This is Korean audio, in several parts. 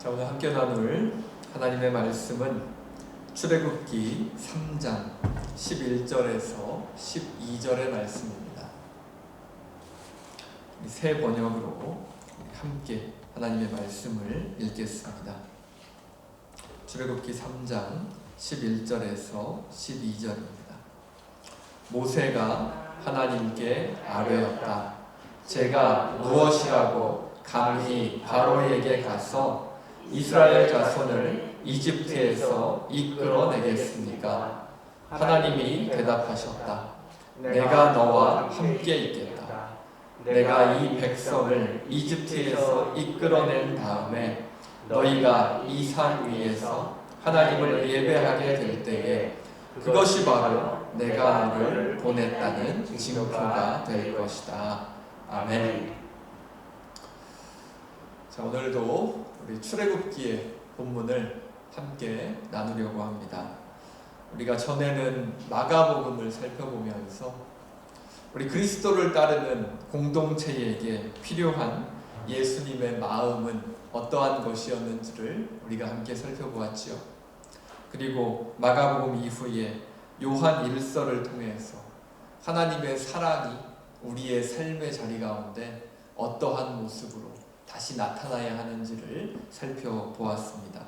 자, 오늘 함께 나눌 하나님의 말씀은 출애굽기 3장 11절에서 12절의 말씀입니다. 새 번역으로 함께 하나님의 말씀을 읽겠습니다. 출애굽기 3장 11절에서 12절입니다. 모세가 하나님께 아뢰었다. 제가 무엇이라고 감히 바로에게 가서 이스라엘 자손을 이집트에서 이끌어내겠습니까? 하나님이 대답하셨다. 내가 너와 함께 있겠다. 내가 이 백성을 이집트에서 이끌어낸 다음에 너희가 이 산 위에서 하나님을 예배하게 될 때에 그것이 바로 내가 너를 보냈다는 징표가 될 것이다. 아멘. 자, 오늘도 우리 출애굽기의 본문을 함께 나누려고 합니다. 우리가 전에는 마가복음을 살펴보면서 우리 그리스도를 따르는 공동체에게 필요한 예수님의 마음은 어떠한 것이었는지를 우리가 함께 살펴보았지요. 그리고 마가복음 이후에 요한 1서를 통해서 하나님의 사랑이 우리의 삶의 자리 가운데 어떠한 모습으로 다시 나타나야 하는지를 살펴보았습니다.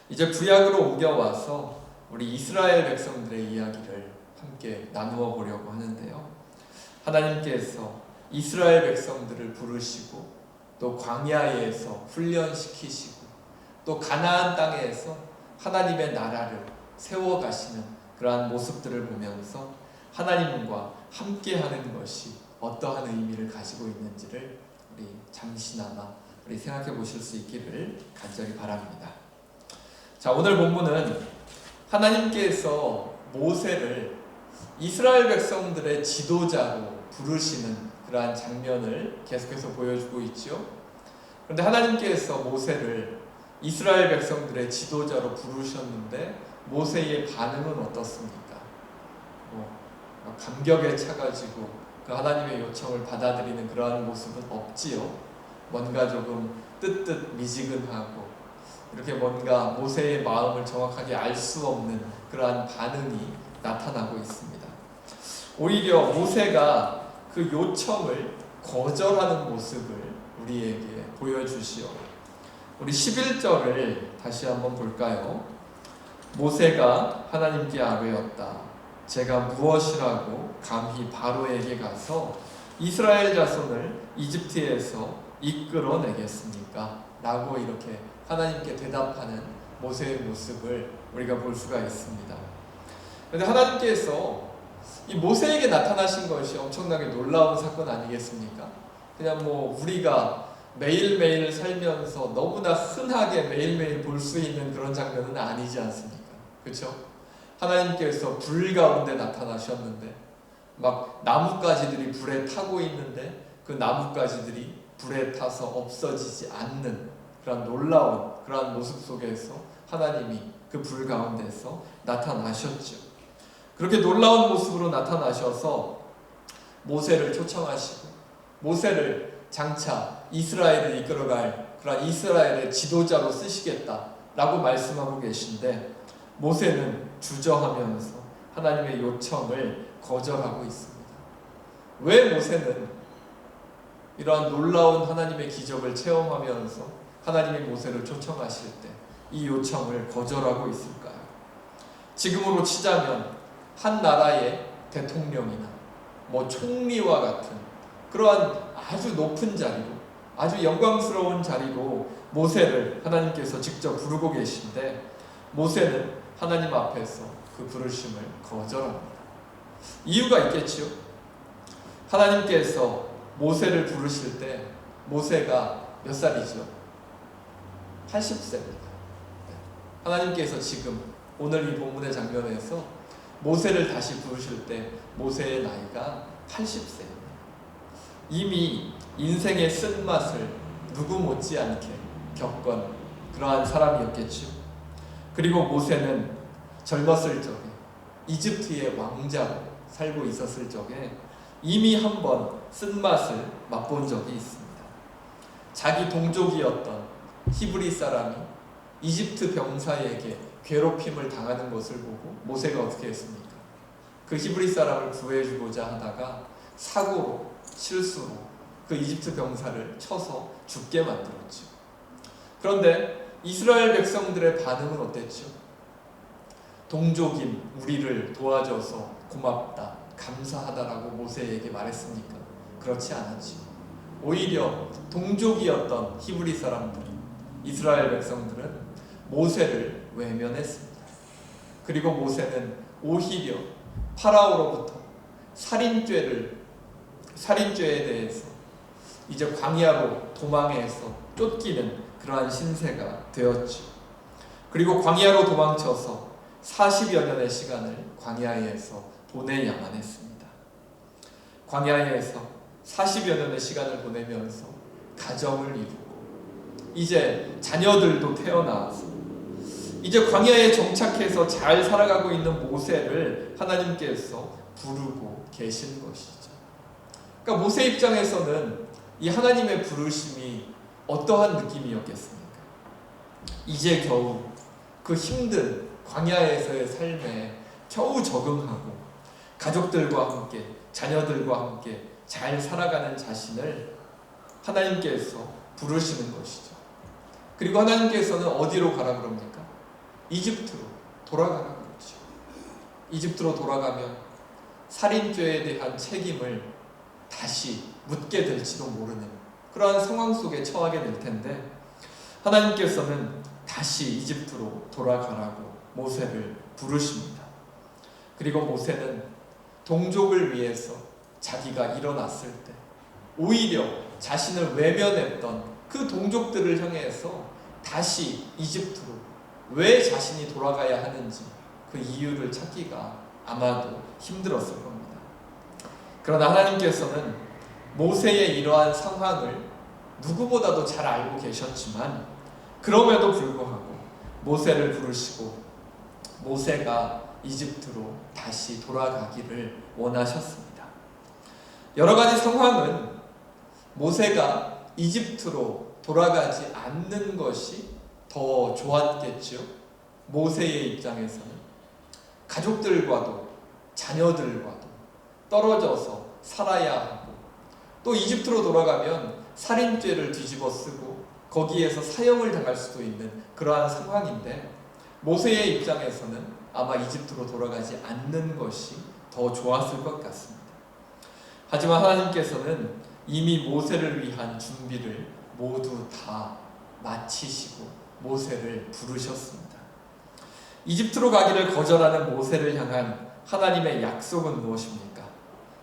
이제 구약으로 옮겨와서 우리 이스라엘 백성들의 이야기를 함께 나누어 보려고 하는데요. 하나님께서 이스라엘 백성들을 부르시고 또 광야에서 훈련시키시고 또 가나안 땅에서 하나님의 나라를 세워가시는 그러한 모습들을 보면서 하나님과 함께하는 것이 어떠한 의미를 가지고 있는지를 우리 잠시나마 우리 생각해 보실 수 있기를 간절히 바랍니다. 자, 오늘 본문은 하나님께서 모세를 이스라엘 백성들의 지도자로 부르시는 그러한 장면을 계속해서 보여주고 있죠. 그런데 하나님께서 모세를 이스라엘 백성들의 지도자로 부르셨는데 모세의 반응은 어떻습니까? 감격에 차가지고 그 하나님의 요청을 받아들이는 그러한 모습은 없지요. 뭔가 조금 뜨뜻미지근하고 이렇게 뭔가 모세의 마음을 정확하게 알 수 없는 그러한 반응이 나타나고 있습니다. 오히려 모세가 그 요청을 거절하는 모습을 우리에게 보여주시오. 우리 11절을 다시 한번 볼까요? 모세가 하나님께 아뢰었다. 제가 무엇이라고 감히 바로에게 가서 이스라엘 자손을 이집트에서 이끌어내겠습니까? 라고 이렇게 하나님께 대답하는 모세의 모습을 우리가 볼 수가 있습니다. 그런데 하나님께서 이 모세에게 나타나신 것이 엄청나게 놀라운 사건 아니겠습니까? 그냥 우리가 매일매일 살면서 너무나 흔하게 매일매일 볼 수 있는 그런 장면은 아니지 않습니까? 그렇죠? 하나님께서 불 가운데 나타나셨는데 막 나뭇가지들이 불에 타고 있는데 그 나뭇가지들이 불에 타서 없어지지 않는 그런 놀라운 그런 모습 속에서 하나님이 그 불 가운데서 나타나셨죠. 그렇게 놀라운 모습으로 나타나셔서 모세를 초청하시고 모세를 장차 이스라엘을 이끌어갈 그런 이스라엘의 지도자로 쓰시겠다라고 말씀하고 계신데 모세는 주저하면서 하나님의 요청을 거절하고 있습니다. 왜 모세는 이러한 놀라운 하나님의 기적을 체험하면서 하나님이 모세를 초청하실 때 이 요청을 거절하고 있을까요? 지금으로 치자면 한 나라의 대통령이나 총리와 같은 그러한 아주 높은 자리로 아주 영광스러운 자리로 모세를 하나님께서 직접 부르고 계신데 모세는 하나님 앞에서 그 부르심을 거절합니다. 이유가 있겠지요. 하나님께서 모세를 부르실 때 모세가 몇 살이죠? 80세입니다. 하나님께서 지금 오늘 이 본문의 장면에서 모세를 다시 부르실 때 모세의 나이가 80세입니다. 이미 인생의 쓴맛을 누구 못지않게 겪은 그러한 사람이었겠죠. 그리고 모세는 젊었을 적에 이집트의 왕자로 살고 있었을 적에 이미 한번 쓴맛을 맛본 적이 있습니다. 자기 동족이었던 히브리 사람이 이집트 병사에게 괴롭힘을 당하는 것을 보고 모세가 어떻게 했습니까? 그 히브리 사람을 구해주고자 하다가 사고로, 실수로 그 이집트 병사를 쳐서 죽게 만들었죠. 그런데 이스라엘 백성들의 반응은 어땠죠? 동족인 우리를 도와줘서 고맙다, 감사하다라고 모세에게 말했습니까? 그렇지 않았죠. 오히려 동족이었던 히브리 사람들, 이스라엘 백성들은 모세를 외면했습니다. 그리고 모세는 오히려 파라오로부터 살인죄에 대해서 이제 광야로 도망해서 쫓기는 그러한 신세가 되었죠. 그리고 광야로 도망쳐서 40여 년의 시간을 광야에서 보내야만 했습니다. 광야에서 40여 년의 시간을 보내면서 가정을 이루고 이제 자녀들도 태어나서 이제 광야에 정착해서 잘 살아가고 있는 모세를 하나님께서 부르고 계신 것이죠. 그러니까 모세 입장에서는 이 하나님의 부르심이 어떠한 느낌이었겠습니까? 이제 겨우 그 힘든 광야에서의 삶에 겨우 적응하고 가족들과 함께 자녀들과 함께 잘 살아가는 자신을 하나님께서 부르시는 것이죠. 그리고 하나님께서는 어디로 가라 그럽니까? 이집트로 돌아가라 그러죠. 이집트로 돌아가면 살인죄에 대한 책임을 다시 묻게 될지도 모르는 그러한 상황 속에 처하게 될 텐데 하나님께서는 다시 이집트로 돌아가라고 모세를 부르십니다. 그리고 모세는 동족을 위해서 자기가 일어났을 때 오히려 자신을 외면했던 그 동족들을 향해서 다시 이집트로 왜 자신이 돌아가야 하는지 그 이유를 찾기가 아마도 힘들었을 겁니다. 그러나 하나님께서는 모세의 이러한 상황을 누구보다도 잘 알고 계셨지만 그럼에도 불구하고 모세를 부르시고 모세가 이집트로 다시 돌아가기를 원하셨습니다. 여러 가지 상황은 모세가 이집트로 돌아가지 않는 것이 더 좋았겠죠. 모세의 입장에서는 가족들과도 자녀들과도 떨어져서 살아야 하고 또 이집트로 돌아가면 살인죄를 뒤집어 쓰고 거기에서 사형을 당할 수도 있는 그러한 상황인데 모세의 입장에서는 아마 이집트로 돌아가지 않는 것이 더 좋았을 것 같습니다. 하지만 하나님께서는 이미 모세를 위한 준비를 모두 다 마치시고 모세를 부르셨습니다. 이집트로 가기를 거절하는 모세를 향한 하나님의 약속은 무엇입니까?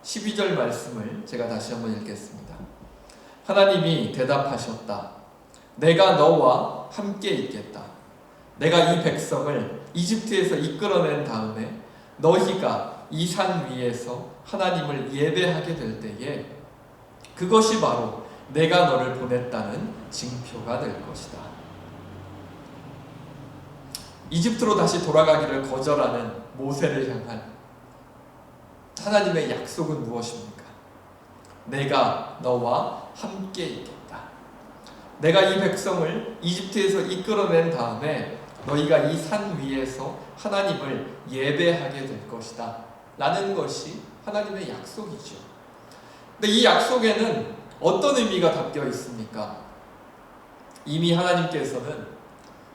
12절 말씀을 제가 다시 한번 읽겠습니다. 하나님이 대답하셨다. 내가 너와 함께 있겠다. 내가 이 백성을 이집트에서 이끌어낸 다음에 너희가 이 산 위에서 하나님을 예배하게 될 때에 그것이 바로 내가 너를 보냈다는 징표가 될 것이다. 이집트로 다시 돌아가기를 거절하는 모세를 향한 하나님의 약속은 무엇입니까? 내가 너와 함께 있겠다. 내가 이 백성을 이집트에서 이끌어낸 다음에 너희가 이 산 위에서 하나님을 예배하게 될 것이다 라는 것이 하나님의 약속이죠. 근데 이 약속에는 어떤 의미가 담겨 있습니까? 이미 하나님께서는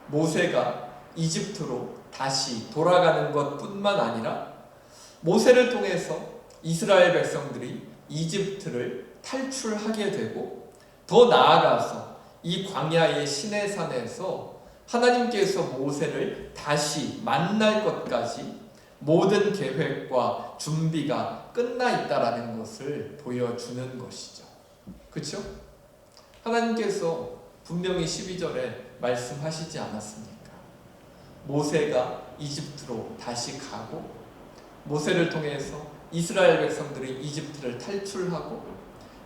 모세가 이집트로 다시 돌아가는 것뿐만 아니라 모세를 통해서 이스라엘 백성들이 이집트를 탈출하게 되고 더 나아가서 이 광야의 시내산에서 하나님께서 모세를 다시 만날 것까지 모든 계획과 준비가 끝나 있다라는 것을 보여주는 것이죠. 그렇죠? 하나님께서 분명히 12절에 말씀하시지 않았습니까? 모세가 이집트로 다시 가고 모세를 통해서 이스라엘 백성들이 이집트를 탈출하고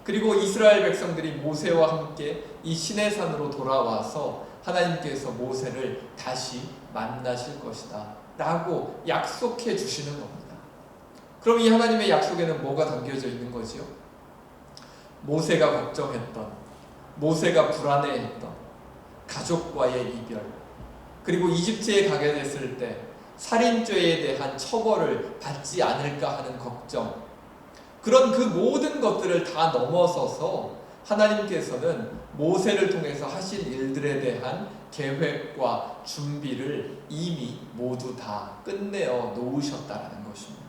그리고 이스라엘 백성들이 모세와 함께 이 시내산으로 돌아와서 하나님께서 모세를 다시 만나실 것이다 라고 약속해 주시는 겁니다. 그럼 이 하나님의 약속에는 뭐가 담겨져 있는 거지요? 모세가 걱정했던, 모세가 불안해했던, 가족과의 이별, 그리고 이집트에 가게 됐을 때 살인죄에 대한 처벌을 받지 않을까 하는 걱정, 그런 그 모든 것들을 다 넘어서서 하나님께서는 모세를 통해서 하신 일들에 대한 계획과 준비를 이미 모두 다 끝내어 놓으셨다는 것입니다.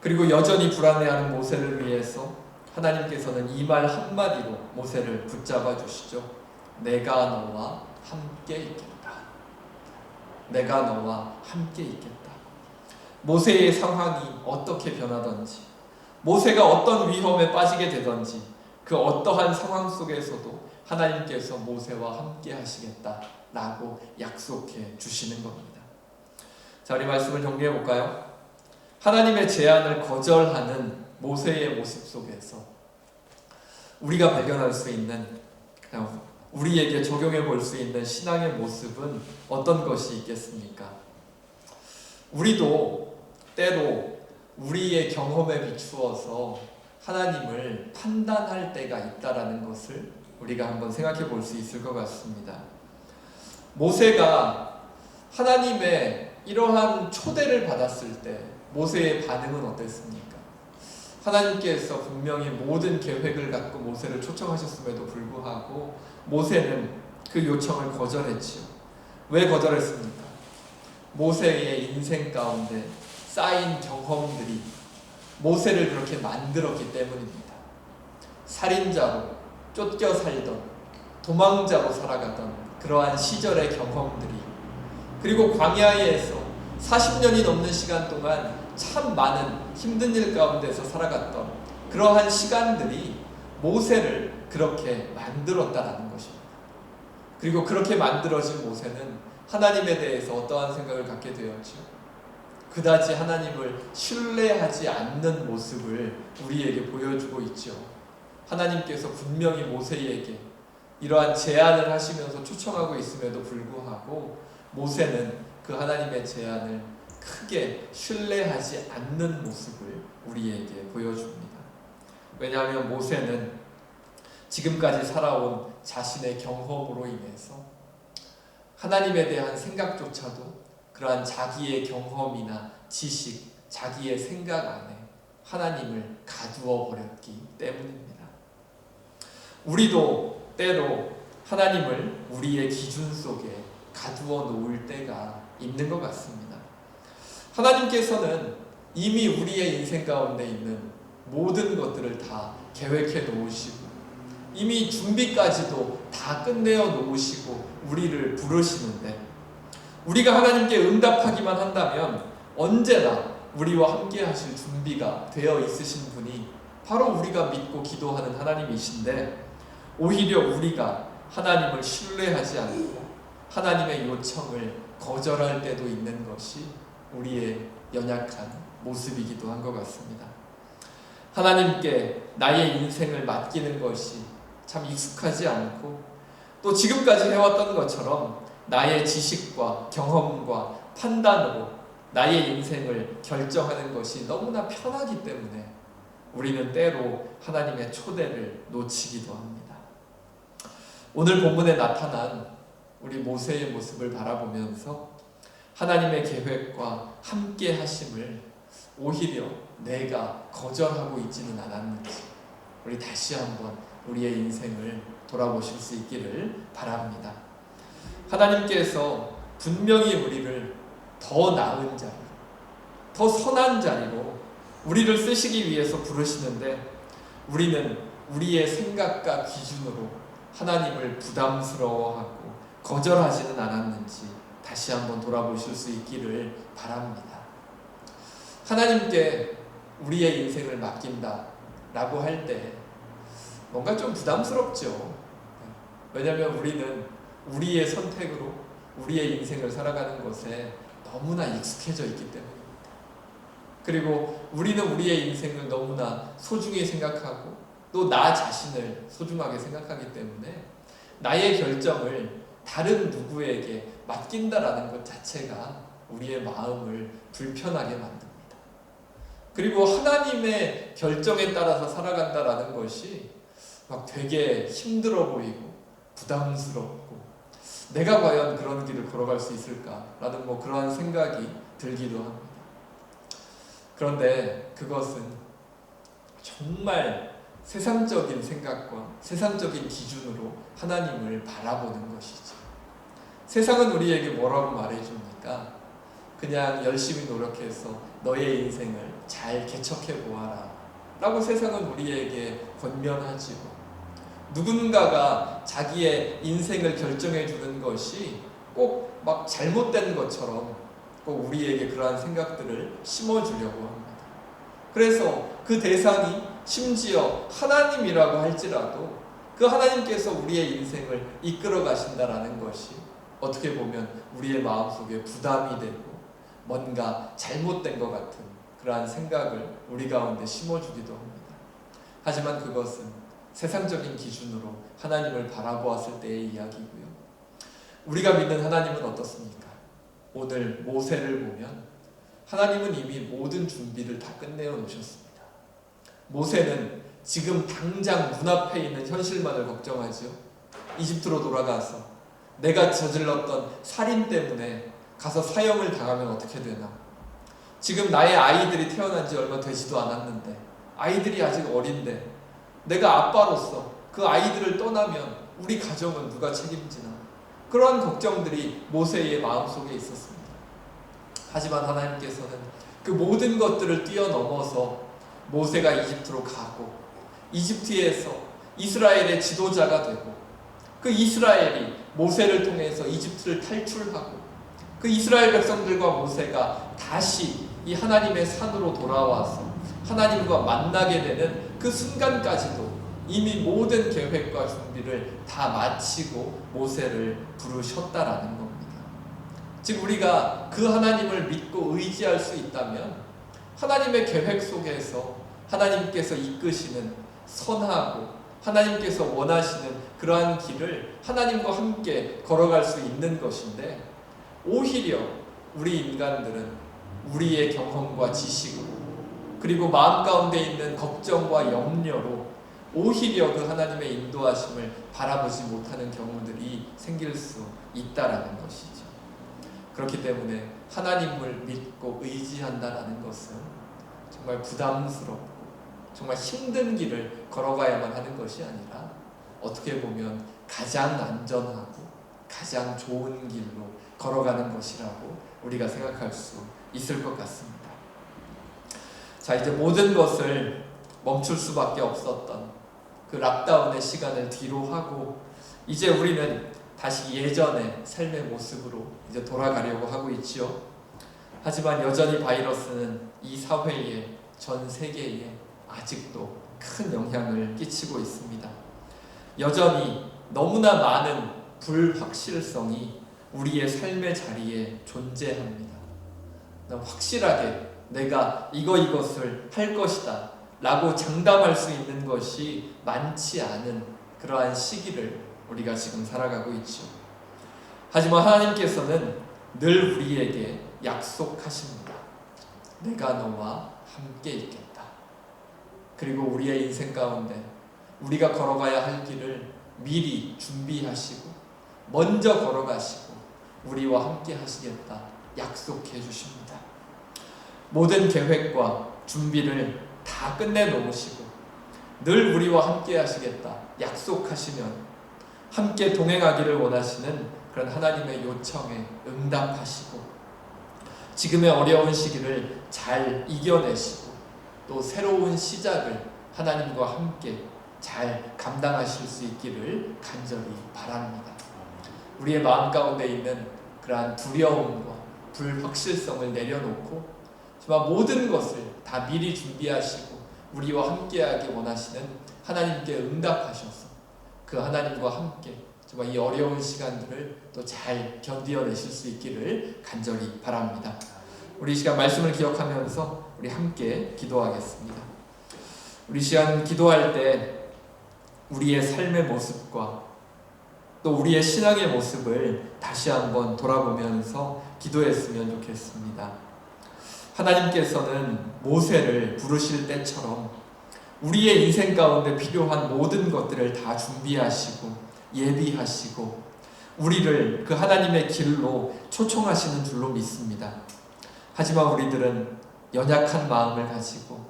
그리고 여전히 불안해하는 모세를 위해서 하나님께서는 이 말 한마디로 모세를 붙잡아 주시죠. 내가 너와 함께 있겠다. 내가 너와 함께 있겠다. 모세의 상황이 어떻게 변하든지, 모세가 어떤 위험에 빠지게 되든지, 그 어떠한 상황 속에서도 하나님께서 모세와 함께 하시겠다라고 약속해 주시는 겁니다. 자, 우리 말씀을 정리해 볼까요? 하나님의 제안을 거절하는 모세의 모습 속에서 우리가 발견할 수 있는, 그냥 우리에게 적용해 볼 수 있는 신앙의 모습은 어떤 것이 있겠습니까? 우리도 때로 우리의 경험에 비추어서 하나님을 판단할 때가 있다라는 것을 우리가 한번 생각해 볼 수 있을 것 같습니다. 모세가 하나님의 이러한 초대를 받았을 때 모세의 반응은 어땠습니까? 하나님께서 분명히 모든 계획을 갖고 모세를 초청하셨음에도 불구하고 모세는 그 요청을 거절했지요. 왜 거절했습니까? 모세의 인생 가운데 쌓인 경험들이 모세를 그렇게 만들었기 때문입니다. 살인자로 쫓겨 살던, 도망자로 살아가던 그러한 시절의 경험들이, 그리고 광야에서 40년이 넘는 시간 동안 참 많은 힘든 일 가운데서 살아갔던 그러한 시간들이 모세를 그렇게 만들었다라는 것입니다. 그리고 그렇게 만들어진 모세는 하나님에 대해서 어떠한 생각을 갖게 되었죠? 그다지 하나님을 신뢰하지 않는 모습을 우리에게 보여주고 있죠. 하나님께서 분명히 모세에게 이러한 제안을 하시면서 초청하고 있음에도 불구하고 모세는 그 하나님의 제안을 크게 신뢰하지 않는 모습을 우리에게 보여줍니다. 왜냐하면 모세는 지금까지 살아온 자신의 경험으로 인해서 하나님에 대한 생각조차도 그러한 자기의 경험이나 지식, 자기의 생각 안에 하나님을 가두어 버렸기 때문입니다. 우리도 때로 하나님을 우리의 기준 속에 가두어 놓을 때가 있는 것 같습니다. 하나님께서는 이미 우리의 인생 가운데 있는 모든 것들을 다 계획해 놓으시고 이미 준비까지도 다 끝내어 놓으시고 우리를 부르시는데, 우리가 하나님께 응답하기만 한다면 언제나 우리와 함께 하실 준비가 되어 있으신 분이 바로 우리가 믿고 기도하는 하나님이신데, 오히려 우리가 하나님을 신뢰하지 않고 하나님의 요청을 거절할 때도 있는 것이 우리의 연약한 모습이기도 한 것 같습니다. 하나님께 나의 인생을 맡기는 것이 참 익숙하지 않고, 또 지금까지 해왔던 것처럼 나의 지식과 경험과 판단으로 나의 인생을 결정하는 것이 너무나 편하기 때문에 우리는 때로 하나님의 초대를 놓치기도 합니다. 오늘 본문에 나타난 우리 모세의 모습을 바라보면서 하나님의 계획과 함께 하심을 오히려 내가 거절하고 있지는 않았는지 우리 다시 한번 우리의 인생을 돌아보실 수 있기를 바랍니다. 하나님께서 분명히 우리를 더 나은 자리, 더 선한 자리로 우리를 쓰시기 위해서 부르시는데, 우리는 우리의 생각과 기준으로 하나님을 부담스러워하고 거절하지는 않았는지 다시 한번 돌아보실 수 있기를 바랍니다. 하나님께 우리의 인생을 맡긴다 라고 할 때 뭔가 좀 부담스럽죠. 왜냐하면 우리는 우리의 선택으로 우리의 인생을 살아가는 것에 너무나 익숙해져 있기 때문입니다. 그리고 우리는 우리의 인생을 너무나 소중히 생각하고 또 나 자신을 소중하게 생각하기 때문에 나의 결정을 다른 누구에게 맡긴다라는 것 자체가 우리의 마음을 불편하게 만듭니다. 그리고 하나님의 결정에 따라서 살아간다라는 것이 막 되게 힘들어 보이고 부담스럽고 내가 과연 그런 길을 걸어갈 수 있을까라는 그러한 생각이 들기도 합니다. 그런데 그것은 정말 세상적인 생각과 세상적인 기준으로 하나님을 바라보는 것이죠. 세상은 우리에게 뭐라고 말해줍니까? 그냥 열심히 노력해서 너의 인생을 잘 개척해 보아라 라고 세상은 우리에게 권면하지요. 누군가가 자기의 인생을 결정해 주는 것이 꼭 막 잘못된 것처럼 꼭 우리에게 그러한 생각들을 심어주려고 합니다. 그래서 그 대상이 심지어 하나님이라고 할지라도 그 하나님께서 우리의 인생을 이끌어 가신다라는 것이 어떻게 보면 우리의 마음속에 부담이 되고 뭔가 잘못된 것 같은 그러한 생각을 우리 가운데 심어주기도 합니다. 하지만 그것은 세상적인 기준으로 하나님을 바라보았을 때의 이야기고요. 우리가 믿는 하나님은 어떻습니까? 오늘 모세를 보면 하나님은 이미 모든 준비를 다 끝내어 놓으셨습니다. 모세는 지금 당장 눈앞에 있는 현실만을 걱정하죠. 이집트로 돌아가서 내가 저질렀던 살인 때문에 가서 사형을 당하면 어떻게 되나? 지금 나의 아이들이 태어난 지 얼마 되지도 않았는데 아이들이 아직 어린데 내가 아빠로서 그 아이들을 떠나면 우리 가정은 누가 책임지나? 그러한 걱정들이 모세의 마음속에 있었습니다. 하지만 하나님께서는 그 모든 것들을 뛰어넘어서 모세가 이집트로 가고 이집트에서 이스라엘의 지도자가 되고 그 이스라엘이 모세를 통해서 이집트를 탈출하고 그 이스라엘 백성들과 모세가 다시 이 하나님의 산으로 돌아와서 하나님과 만나게 되는 그 순간까지도 이미 모든 계획과 준비를 다 마치고 모세를 부르셨다라는 겁니다. 즉 우리가 그 하나님을 믿고 의지할 수 있다면 하나님의 계획 속에서 하나님께서 이끄시는 선하고 하나님께서 원하시는 그러한 길을 하나님과 함께 걸어갈 수 있는 것인데 오히려 우리 인간들은 우리의 경험과 지식으로 그리고 마음 가운데 있는 걱정과 염려로 오히려 그 하나님의 인도하심을 바라보지 못하는 경우들이 생길 수 있다라는 것이죠. 그렇기 때문에 하나님을 믿고 의지한다라는 것은 정말 부담스럽고 정말 힘든 길을 걸어가야만 하는 것이 아니라 어떻게 보면 가장 안전하고 가장 좋은 길로 걸어가는 것이라고 우리가 생각할 수 있을 것 같습니다. 자, 이제 모든 것을 멈출 수밖에 없었던 그 락다운의 시간을 뒤로 하고 이제 우리는 다시 예전의 삶의 모습으로 이제 돌아가려고 하고 있지요. 하지만 여전히 바이러스는 이 사회에, 전 세계에 아직도 큰 영향을 끼치고 있습니다. 여전히 너무나 많은 불확실성이 우리의 삶의 자리에 존재합니다. 확실하게 내가 이것을 할 것이다 라고 장담할 수 있는 것이 많지 않은 그러한 시기를 우리가 지금 살아가고 있죠. 하지만 하나님께서는 늘 우리에게 약속하십니다. 내가 너와 함께 있겠다. 그리고 우리의 인생 가운데 우리가 걸어가야 할 길을 미리 준비하시고 먼저 걸어가시고 우리와 함께 하시겠다 약속해 주십니다. 모든 계획과 준비를 다 끝내놓으시고 늘 우리와 함께 하시겠다 약속하시면 함께 동행하기를 원하시는 그런 하나님의 요청에 응답하시고 지금의 어려운 시기를 잘 이겨내시고 또 새로운 시작을 하나님과 함께 잘 감당하실 수 있기를 간절히 바랍니다. 우리의 마음 가운데 있는 그러한 두려움과 불확실성을 내려놓고 정말 모든 것을 다 미리 준비하시고 우리와 함께하기 원하시는 하나님께 응답하셔서 그 하나님과 함께 정말 이 어려운 시간들을 또 잘 견디어내실 수 있기를 간절히 바랍니다. 우리 시간 말씀을 기억하면서 우리 함께 기도하겠습니다. 우리 시간 기도할 때 우리의 삶의 모습과 또 우리의 신앙의 모습을 다시 한번 돌아보면서 기도했으면 좋겠습니다. 하나님께서는 모세를 부르실 때처럼 우리의 인생 가운데 필요한 모든 것들을 다 준비하시고 예비하시고 우리를 그 하나님의 길로 초청하시는 줄로 믿습니다. 하지만 우리들은 연약한 마음을 가지고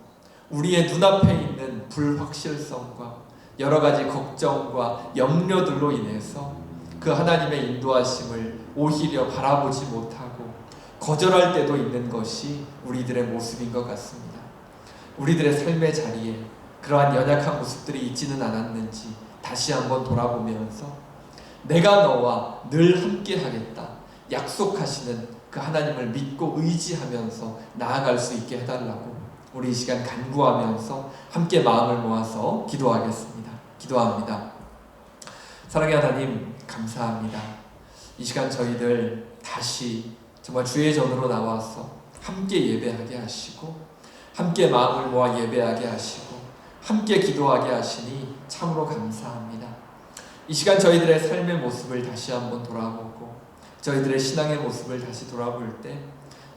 우리의 눈앞에 있는 불확실성과 여러 가지 걱정과 염려들로 인해서 그 하나님의 인도하심을 오히려 바라보지 못하고 거절할 때도 있는 것이 우리들의 모습인 것 같습니다. 우리들의 삶의 자리에 그러한 연약한 모습들이 있지는 않았는지 다시 한번 돌아보면서 내가 너와 늘 함께 하겠다 약속하시는 그 하나님을 믿고 의지하면서 나아갈 수 있게 해달라고 우리 이 시간 간구하면서 함께 마음을 모아서 기도합니다. 사랑의 하나님, 감사합니다. 이 시간 저희들 다시 정말 주의 전으로 나와서 함께 예배하게 하시고 함께 마음을 모아 예배하게 하시고 함께 기도하게 하시니 참으로 감사합니다. 이 시간 저희들의 삶의 모습을 다시 한번 돌아보고 저희들의 신앙의 모습을 다시 돌아볼 때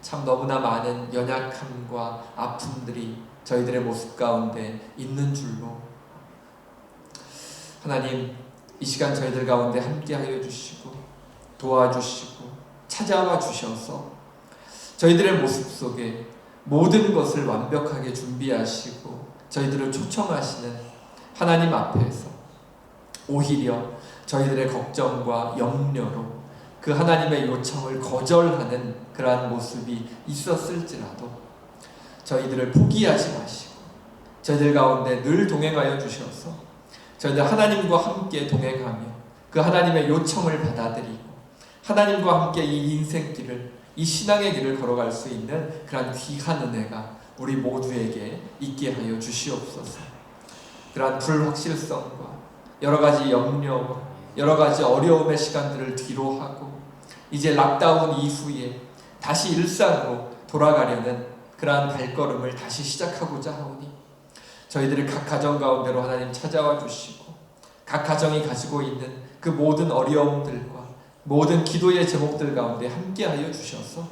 참 너무나 많은 연약함과 아픔들이 저희들의 모습 가운데 있는 줄로 하나님, 이 시간 저희들 가운데 함께하여 주시고 도와주시고 찾아와 주셔서 저희들의 모습 속에 모든 것을 완벽하게 준비하시고 저희들을 초청하시는 하나님 앞에서 오히려 저희들의 걱정과 염려로 그 하나님의 요청을 거절하는 그러한 모습이 있었을지라도 저희들을 포기하지 마시고 저희들 가운데 늘 동행하여 주셔서 저희들 하나님과 함께 동행하며 그 하나님의 요청을 받아들이고 하나님과 함께 이 인생길을 이 신앙의 길을 걸어갈 수 있는 그러한 귀한 은혜가 우리 모두에게 있게 하여 주시옵소서. 그러한 불확실성과 여러 가지 염려와 여러 가지 어려움의 시간들을 뒤로하고 이제 락다운 이후에 다시 일상으로 돌아가려는 그러한 발걸음을 다시 시작하고자 하오니 저희들의 각 가정 가운데로 하나님 찾아와 주시고 각 가정이 가지고 있는 그 모든 어려움들과 모든 기도의 제목들 가운데 함께하여 주셔서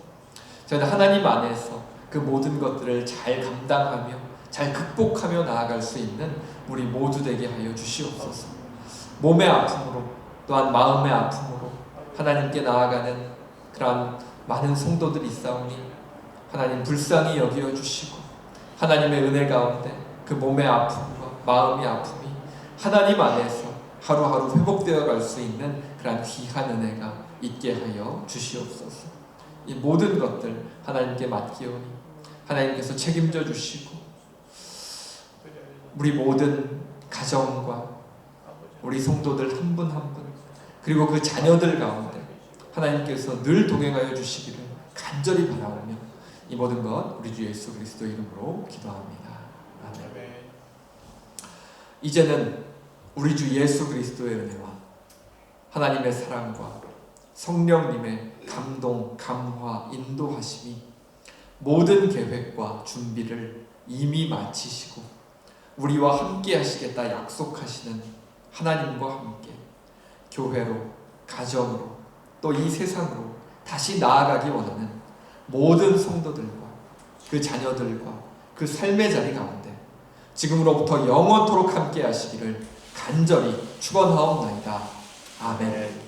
저희는 하나님 안에서 그 모든 것들을 잘 감당하며 잘 극복하며 나아갈 수 있는 우리 모두 되게 하여 주시옵소서. 몸의 아픔으로 또한 마음의 아픔으로 하나님께 나아가는 그러한 많은 성도들이 있사오니 하나님 불쌍히 여겨 주시고 하나님의 은혜 가운데 그 몸의 아픔과 마음의 아픔이 하나님 안에서 하루하루 회복되어 갈 수 있는 그러한 귀한 은혜가 있게 하여 주시옵소서. 이 모든 것들 하나님께 맡기오니 하나님께서 책임져 주시고 우리 모든 가정과 우리 성도들 한 분 한 분 그리고 그 자녀들 가운데 하나님께서 늘 동행하여 주시기를 간절히 바라오며 이 모든 것 우리 주 예수 그리스도 이름으로 기도합니다. 아멘. 이제는 우리 주 예수 그리스도의 은혜와 하나님의 사랑과 성령님의 감동, 감화, 인도하심이 모든 계획과 준비를 이미 마치시고 우리와 함께 하시겠다 약속하시는 하나님과 함께 교회로, 가정으로, 또 이 세상으로 다시 나아가기 원하는 모든 성도들과 그 자녀들과 그 삶의 자리 가운데 지금으로부터 영원토록 함께 하시기를 간절히 축원하옵나이다. 아멘.